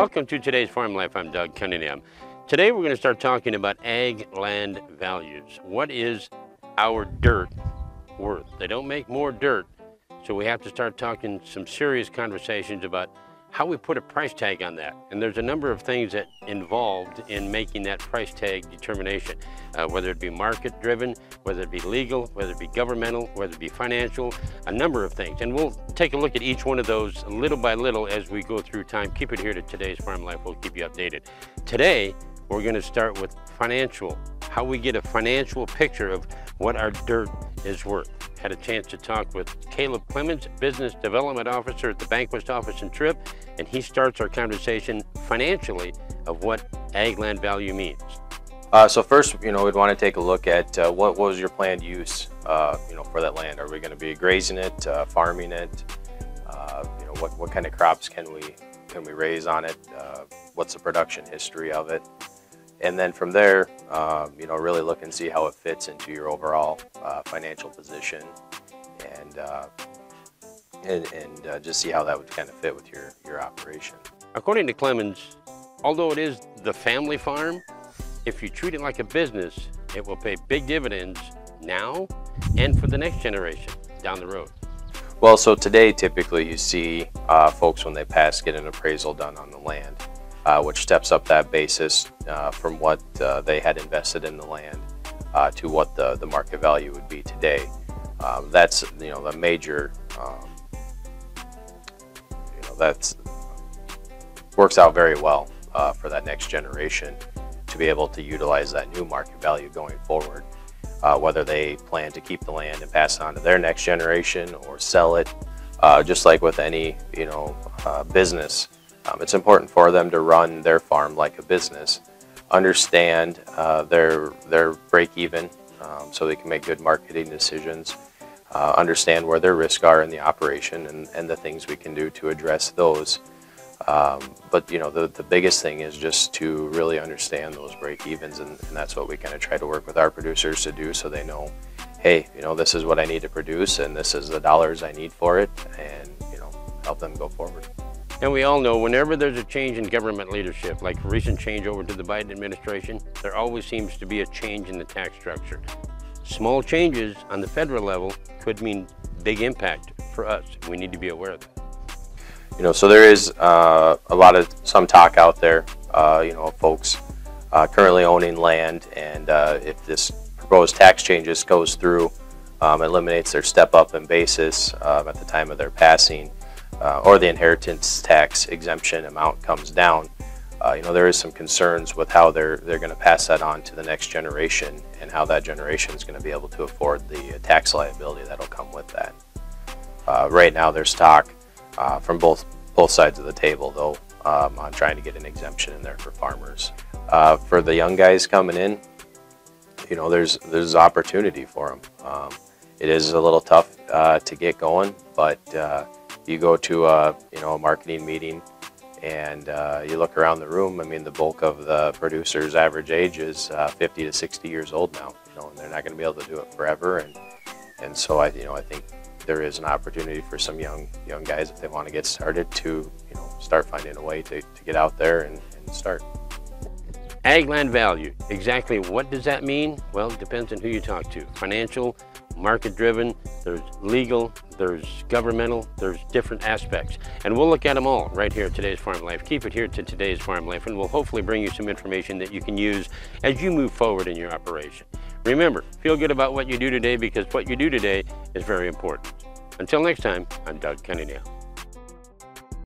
Welcome to today's Farm Life. I'm Doug Cunningham. Today we're going to start talking about ag land values. What is our dirt worth? They don't make more dirt, so we have to start talking some serious conversations about how we put a price tag on that. And there's a number of things that involved in making that price tag determination, whether it be market driven, whether it be legal, whether it be governmental, whether it be financial, a number of things. And we'll take a look at each one of those little by little as we go through time. Keep it here to today's Farm Life. We'll keep you updated. Today, we're going to start with financial, how we get a financial picture of what our dirt is worth. Had a chance to talk with Caleb Clements, Business Development Officer at the BankWest office in Tripp, and he starts our conversation financially of what ag land value means. So first, we'd want to take a look at what was your planned use, for that land. Are we going to be grazing it, farming it? What kind of crops can we raise on it? What's the production history of it? And then from there, really look and see how it fits into your overall financial position, and just see how that would kind of fit with your operation. According to Clements, although it is the family farm, if you treat it like a business, it will pay big dividends now and for the next generation down the road. Well, so today typically you see folks when they pass get an appraisal done on the land, which steps up that basis from what they had invested in the land to what the market value would be today. That's the major, that's works out very well for that next generation to be able to utilize that new market value going forward, whether they plan to keep the land and pass it on to their next generation or sell it. Just like with any business, it's important for them to run their farm like a business, understand their break-even so they can make good marketing decisions, understand where their risks are in the operation and the things we can do to address those. But the biggest thing is just to really understand those break-evens, and that's what we kind of try to work with our producers to do, so they know, hey, this is what I need to produce and this is the dollars I need for it, and help them go forward. And we all know whenever there's a change in government leadership, like recent change over to the Biden administration, there always seems to be a change in the tax structure. Small changes on the federal level could mean big impact for us. We need to be aware of that. So there is some talk out there, of folks currently owning land, and if this proposed tax changes goes through, eliminates their step up in basis at the time of their passing, or the inheritance tax exemption amount comes down, there is some concerns with how they're going to pass that on to the next generation, and how that generation is going to be able to afford the tax liability that'll come with that. Right now there's talk from both sides of the table, though, on trying to get an exemption in there for farmers. For the young guys coming in, there's opportunity for them. It is a little tough to get going, but you go to a marketing meeting and you look around the room. I mean, the bulk of the producers' average age is 50 to 60 years old now, and they're not going to be able to do it forever. And so I think there is an opportunity for some young guys, if they want to get started, to start finding a way to get out there and start. Ag land value, exactly what does that mean? Well, it depends on who you talk to. Financial, market driven, there's legal, there's governmental, there's different aspects. And we'll look at them all right here at Today's Farm Life. Keep it here to Today's Farm Life, and we'll hopefully bring you some information that you can use as you move forward in your operation. Remember, feel good about what you do today, because what you do today is very important. Until next time, I'm Doug Cunningham.